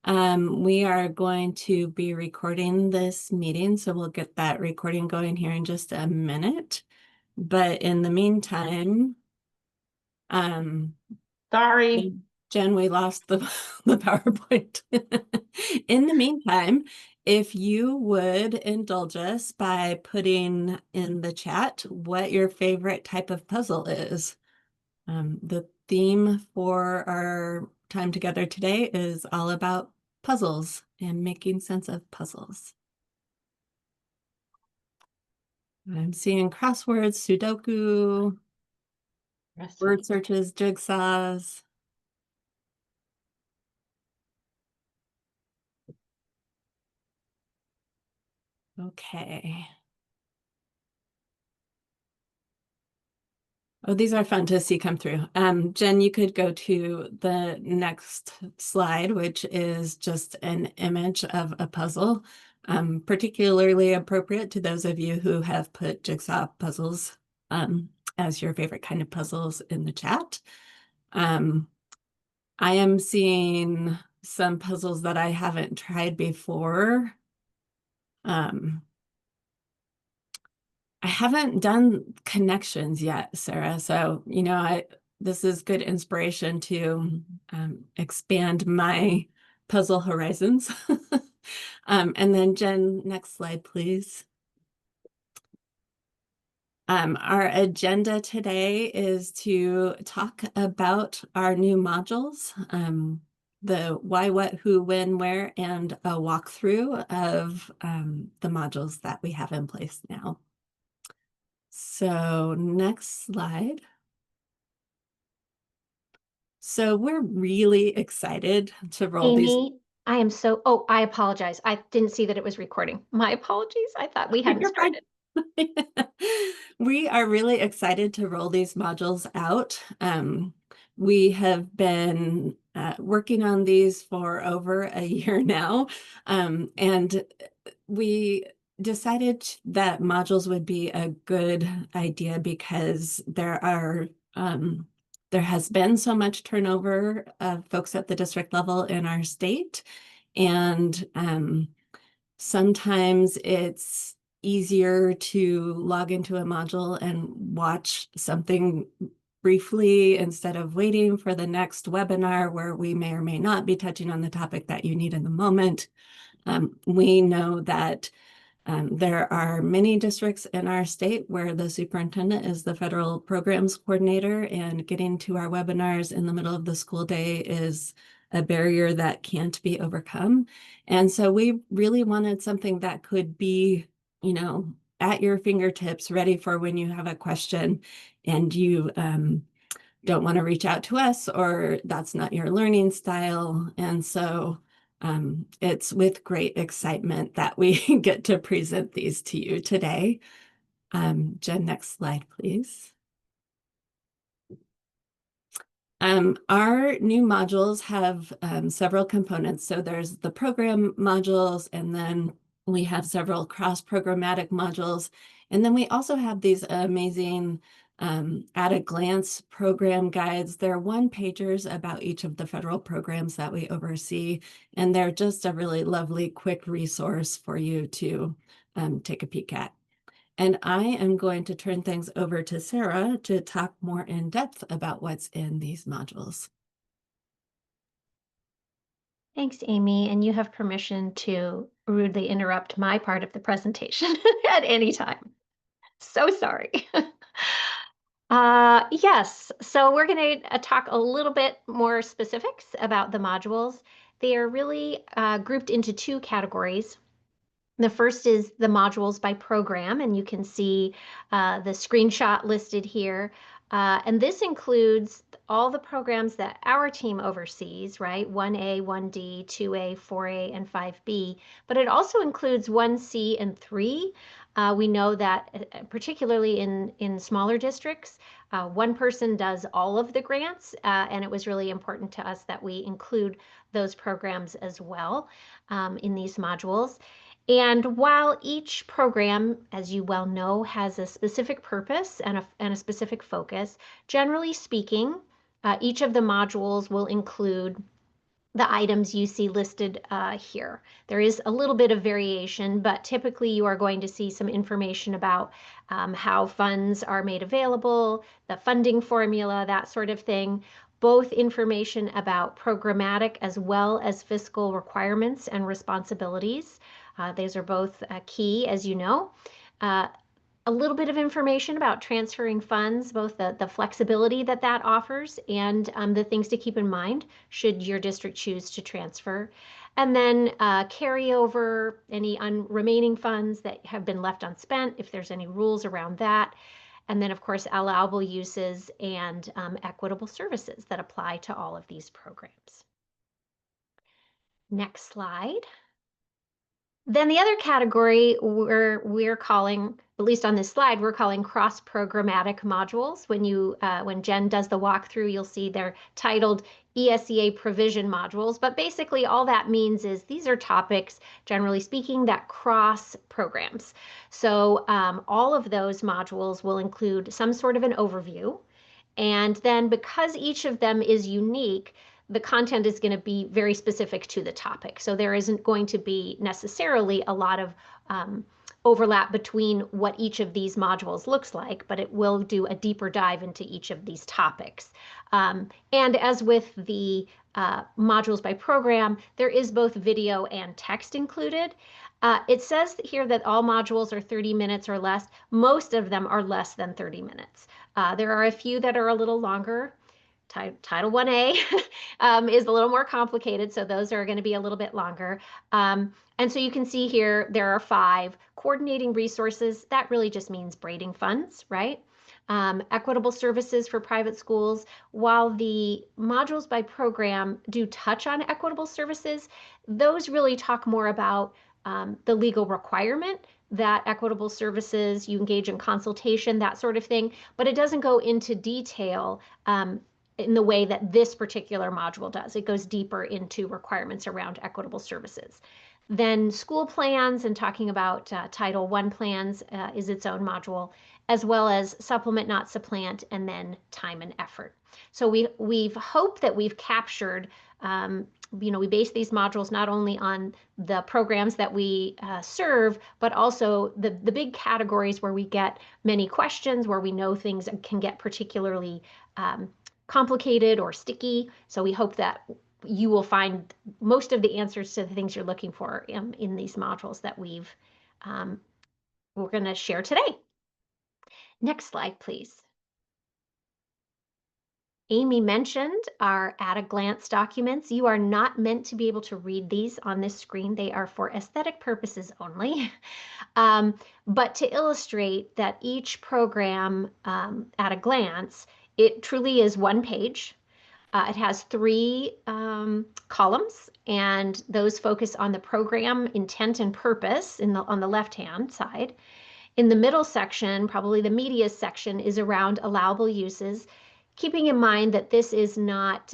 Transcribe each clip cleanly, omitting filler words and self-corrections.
We are going to be recording this meeting, so we'll get that recording going here in just a minute. But in the meantime, um, Sorry. Jen, we lost the, the PowerPoint. In the meantime, if you would indulge us by putting in the chat what your favorite type of puzzle is. The theme for our time together today is all about puzzles and making sense of puzzles. I'm seeing crosswords, Sudoku, word searches, jigsaws. Okay. Oh, these are fun to see come through. Jen, you could go to the next slide, which is just an image of a puzzle, particularly appropriate to those of you who have put jigsaw puzzles as your favorite kind of puzzles in the chat. I am seeing some puzzles that I haven't tried before. I haven't done connections yet, Sarah. So, this is good inspiration to expand my puzzle horizons. And then Jen, next slide, please. Our agenda today is to talk about our new modules, the why, what, who, when, where, and a walkthrough of the modules that we have in place now. So next slide. So we're really excited to roll these. Amy, I apologize. I didn't see that it was recording. My apologies. I thought we hadn't You're fine. started. We are really excited to roll these modules out. We have been working on these for over a year now, and we decided that modules would be a good idea because there has been so much turnover of folks at the district level in our state, and sometimes it's easier to log into a module and watch something briefly instead of waiting for the next webinar where we may or may not be touching on the topic that you need in the moment. We know that there are many districts in our state where the superintendent is the federal programs coordinator, and getting to our webinars in the middle of the school day is a barrier that can't be overcome. And so we really wanted something that could be, at your fingertips, ready for when you have a question and you don't want to reach out to us, or that's not your learning style. And so it's with great excitement that we get to present these to you today. Jen, next slide, please. Our new modules have several components. So there's the program modules, and then we have several cross-programmatic modules. And then we also have these amazing at a glance program guides. They're one-pagers about each of the federal programs that we oversee, and they're just a really lovely, quick resource for you to take a peek at. And I am going to turn things over to Sarah to talk more in depth about what's in these modules. Thanks, Amy. And you have permission to rudely interrupt my part of the presentation at any time. So sorry. Yes, so we're going to talk a little bit more specifics about the modules. They are really grouped into two categories. The first is the modules by program, and you can see the screenshot listed here. And this includes all the programs that our team oversees, right? 1A, 1D, 2A, 4A, and 5B. But it also includes 1C and 3. We know that particularly in smaller districts, one person does all of the grants, and it was really important to us that we include those programs as well in these modules. And while each program, as you well know, has a specific purpose and a specific focus, generally speaking, each of the modules will include the items you see listed here. There is a little bit of variation, but typically you are going to see some information about how funds are made available, the funding formula, that sort of thing. Both information about programmatic as well as fiscal requirements and responsibilities. These are both key, as you know. Uh, a little bit of information about transferring funds, both the flexibility that that offers and the things to keep in mind should your district choose to transfer. And then carry over any remaining funds that have been left unspent, if there's any rules around that. And then, of course, allowable uses and equitable services that apply to all of these programs. Next slide. Then the other category we're calling, at least on this slide, we're calling cross-programmatic modules. When Jen does the walkthrough, you'll see they're titled ESEA provision modules. But basically, all that means is these are topics, generally speaking, that cross programs. So all of those modules will include some sort of an overview. And then because each of them is unique, the content is going to be very specific to the topic. So there isn't going to be necessarily a lot of overlap between what each of these modules looks like, but it will do a deeper dive into each of these topics. And as with the modules by program, there is both video and text included. It says here that all modules are 30 minutes or less. Most of them are less than 30 minutes. There are a few that are a little longer. Title 1A is a little more complicated, so those are going to be a little bit longer. And so you can see here there are 5. Coordinating resources, that really just means braiding funds, right? Equitable services for private schools. While the modules by program do touch on equitable services, those really talk more about the legal requirement that equitable services, you engage in consultation, that sort of thing, but it doesn't go into detail in the way that this particular module does. It goes deeper into requirements around equitable services. Then school plans and talking about Title I plans is its own module, as well as supplement, not supplant, and then time and effort. So we've hoped that we've captured, we base these modules not only on the programs that we serve, but also the big categories where we get many questions, where we know things can get particularly complicated or sticky. So we hope that you will find most of the answers to the things you're looking for in these modules that we're going to share today. Next slide, please. Amy mentioned our at-a-glance documents. You are not meant to be able to read these on this screen. They are for aesthetic purposes only. But to illustrate that each program at a glance, it truly is one page. It has 3 columns, and those focus on the program intent and purpose on the left-hand side. In the middle section, probably the media section, is around allowable uses, keeping in mind that this is not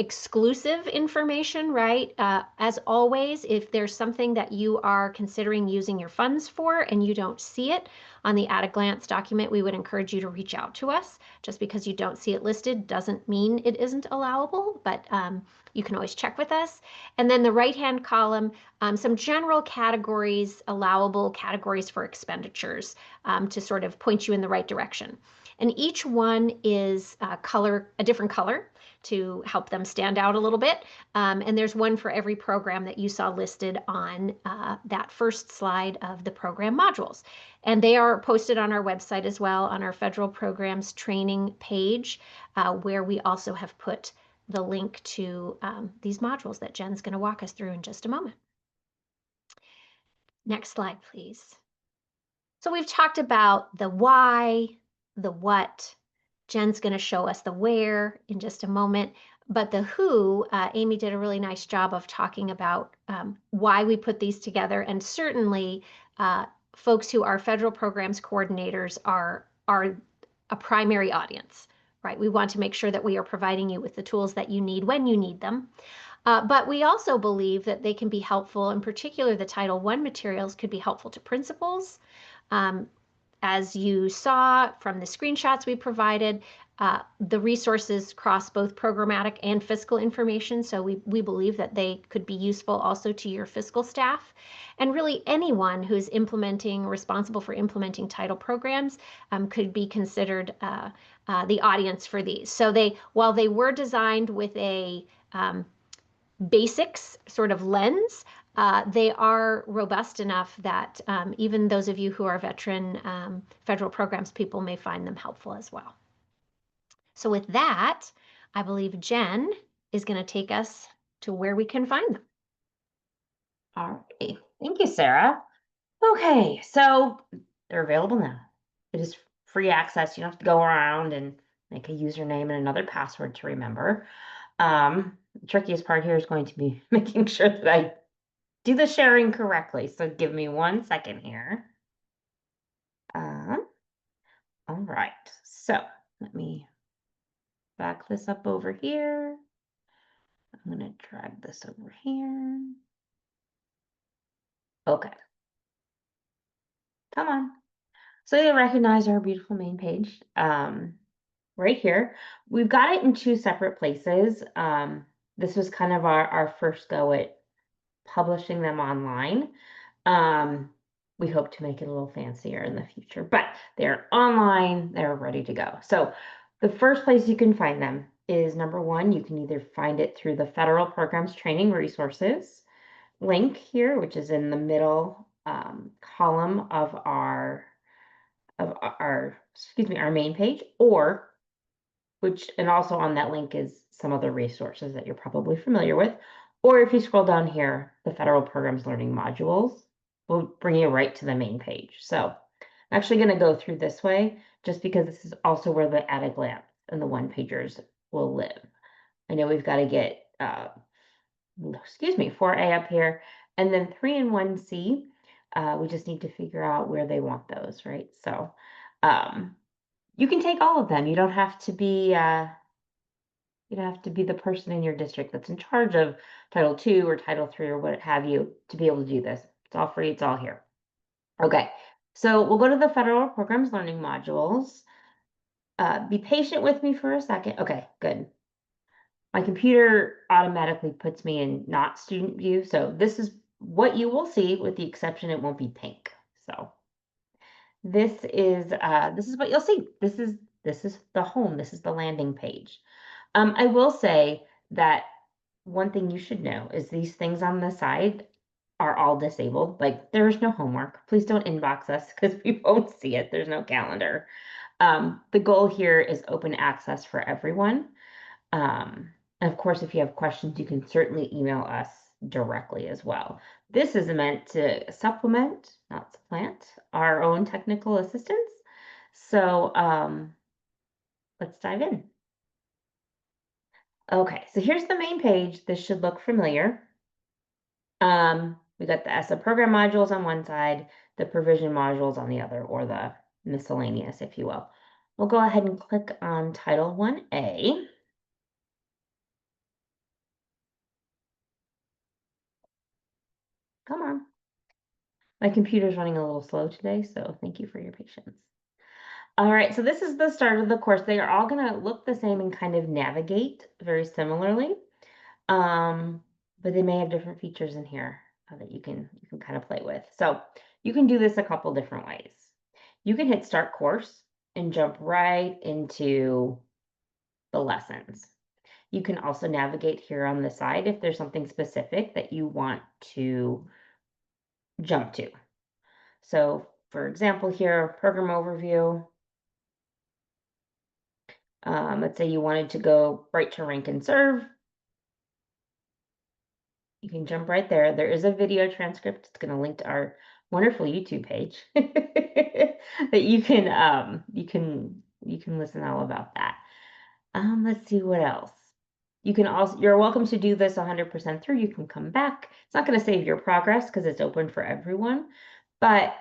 exclusive information, right? As always, if there's something that you are considering using your funds for and you don't see it on the at-a-glance document, we would encourage you to reach out to us. Just because you don't see it listed doesn't mean it isn't allowable, but you can always check with us. And then the right-hand column, some general categories, allowable categories for expenditures to sort of point you in the right direction. And each one is a different color to help them stand out a little bit. And there's one for every program that you saw listed on that first slide of the program modules. And they are posted on our website as well, on our federal programs training page, where we also have put the link to these modules that Jen's going to walk us through in just a moment. Next slide, please. So we've talked about the why, the what. Jen's going to show us the where in just a moment. But the who, Amy did a really nice job of talking about why we put these together. And certainly folks who are federal programs coordinators are a primary audience, right? We want to make sure that we are providing you with the tools that you need when you need them. But we also believe that they can be helpful. In particular, the Title I materials could be helpful to principals. As you saw from the screenshots we provided, The resources cross both programmatic and fiscal information, so we believe that they could be useful also to your fiscal staff. And really anyone who's responsible for implementing title programs could be considered the audience for these. So while they were designed with a basics sort of lens, they are robust enough that even those of you who are veteran federal programs people may find them helpful as well. So with that, I believe Jen is going to take us to where we can find them. All right. Thank you, Sarah. Okay, so they're available now. It is free access. You don't have to go around and make a username and another password to remember. The trickiest part here is going to be making sure that I do the sharing correctly. So give me 1 second here. All right, so let me back this up over here. I'm going to drag this over here. Okay. Come on. So you recognize our beautiful main page right here. We've got it in 2 separate places. This was kind of our first go at publishing them online. We hope to make it a little fancier in the future, but they're online, they're ready to go. So the first place you can find them is number 1, you can either find it through the Federal Programs Training Resources link here, which is in the middle column of our main page, or and also on that link is some other resources that you're probably familiar with. Or if you scroll down here, the Federal Programs Learning Modules will bring you right to the main page. So I'm actually going to go through this way just because this is also where the at a glance and the one-pagers will live. I know we've got to get, 4A up here, and then 3 and 1C. We just need to figure out where they want those, right? So you can take all of them. You don't have to be the person in your district that's in charge of Title II or Title III or what have you to be able to do this. It's all free. It's all here. Okay, so we'll go to the Federal Programs Learning Modules. Be patient with me for a second. Okay, good. My computer automatically puts me in not student view, so this is what you will see, with the exception it won't be pink. So this is what you'll see. This is the home. This is the landing page. I will say that one thing you should know is these things on the side are all disabled. Like, there's no homework. Please don't inbox us because we won't see it. There's no calendar. The goal here is open access for everyone. And of course, if you have questions, you can certainly email us directly as well. This is meant to supplement, not supplant, our own technical assistance. So let's dive in. Okay, so here's the main page. This should look familiar. We got the ESEA program modules on one side, the provision modules on the other, or the miscellaneous, if you will. We'll go ahead and click on Title 1A. Come on. My computer's running a little slow today, so thank you for your patience. All right, so this is the start of the course. They are all going to look the same and kind of navigate very similarly, but they may have different features in here that you can kind of play with. So you can do this a couple different ways. You can hit Start Course and jump right into the lessons. You can also navigate here on the side if there's something specific that you want to jump to. So for example here, program overview. Let's say you wanted to go right to rank and serve. You can jump right there. There is a video transcript. It's going to link to our wonderful YouTube page that you can listen all about that. Let's see what else. You're welcome to do this 100% through. You can come back. It's not going to save your progress because it's open for everyone, but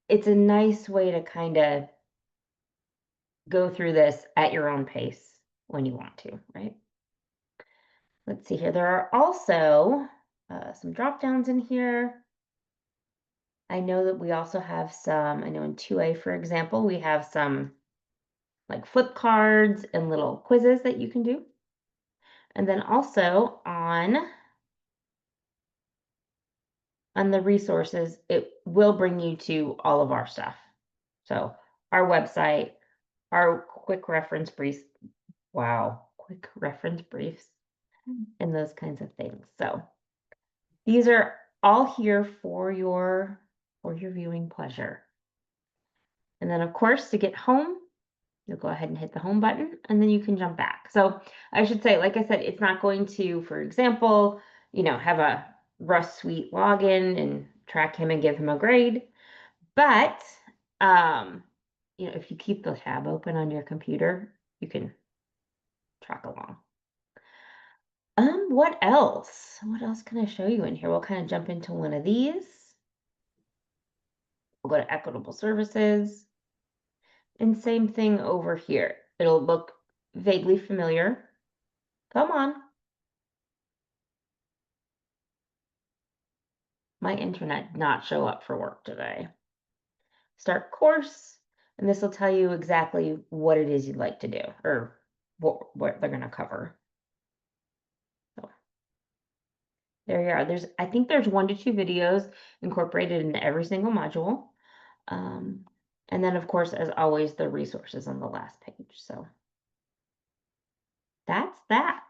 it's a nice way to kind of go through this at your own pace when you want to, right? Let's see here. There are also some drop downs in here. I know that we also have some, I know in 2A, for example, we have some like flip cards and little quizzes that you can do. And then also on the resources, it will bring you to all of our stuff. So our website, our quick reference briefs, quick reference briefs, and those kinds of things. So these are all here for your viewing pleasure. And then of course, to get home, you'll go ahead and hit the home button and then you can jump back. So I should say, like I said, it's not going to, for example, have a Russ Suite login and track him and give him a grade. But, if you keep the tab open on your computer, you can track along. What else? What else can I show you in here? We'll kind of jump into one of these. We'll go to equitable services. And same thing over here. It'll look vaguely familiar. Come on. My internet did not show up for work today. Start course, and this will tell you exactly what it is you'd like to do, or what they're going to cover. So there you are. I think there's 1 to 2 videos incorporated into every single module. And then of course, as always, the resources on the last page. So that's that.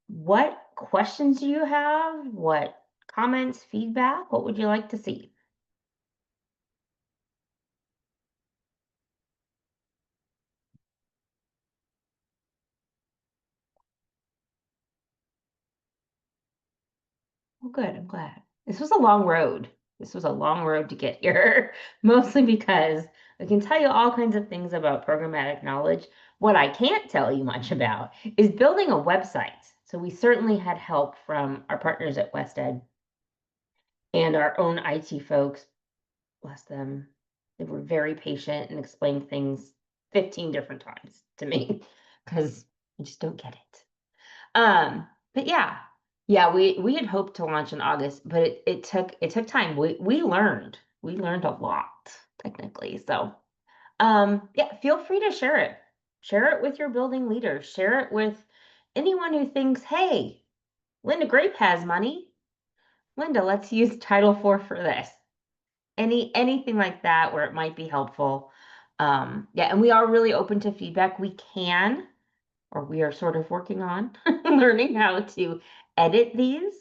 What questions do you have? What comments, feedback? What would you like to see? Well, good. I'm glad. This was a long road. This was a long road to get here, mostly because I can tell you all kinds of things about programmatic knowledge. What I can't tell you much about is building a website. So we certainly had help from our partners at WestEd and our own IT folks. Bless them. They were very patient and explained things 15 different times to me because I just don't get it. But yeah, we had hoped to launch in August, but it took time. We learned a lot technically. So yeah, feel free to share it. Share it with your building leaders. Share it with anyone who thinks, hey, Linda Grape has money. Linda, let's use Title IV for this. Anything like that where it might be helpful. Yeah, and we are really open to feedback. We are sort of working on learning how to edit these.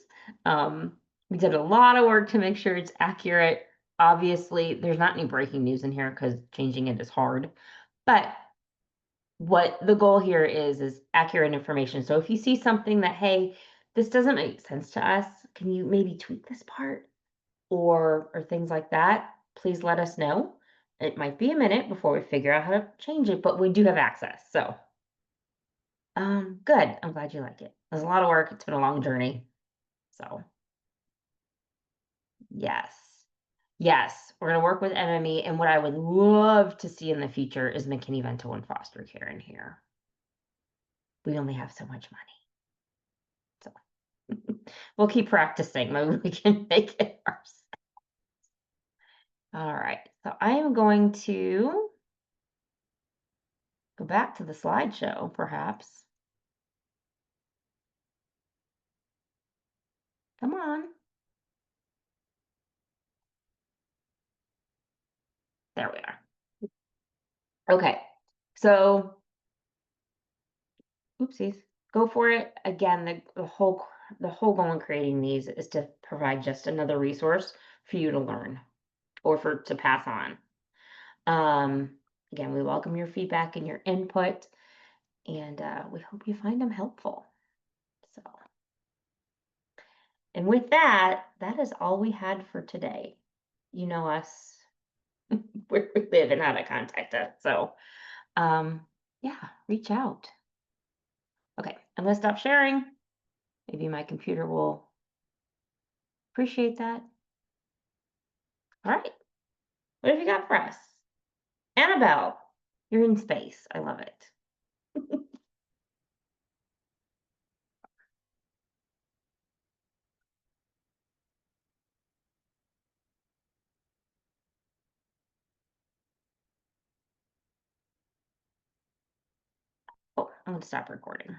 We did a lot of work to make sure it's accurate. Obviously, there's not any breaking news in here because changing it is hard. But what the goal here is accurate information. So if you see something that, hey, this doesn't make sense to us, can you maybe tweak this part? Or things like that, please let us know. It might be a minute before we figure out how to change it, but we do have access. So good. I'm glad you like it. It was a lot of work. It's been a long journey. So yes. Yes, we're going to work with MME. And what I would love to see in the future is McKinney-Vento and foster care in here. We only have so much money. So we'll keep practicing. Maybe we can make it ourselves. All right. So I am going to go back to the slideshow, perhaps. Come on. There we are. Okay, so oopsies, go for it. Again, the whole goal in creating these is to provide just another resource for you to learn or to pass on. Again, we welcome your feedback and your input, and we hope you find them helpful. So, and with that, that is all we had for today. You know us, where we live and how to contact us. So, yeah, reach out. Okay, I'm gonna stop sharing. Maybe my computer will appreciate that. All right, what have you got for us? Annabelle, you're in space. I love it. I'm gonna stop recording.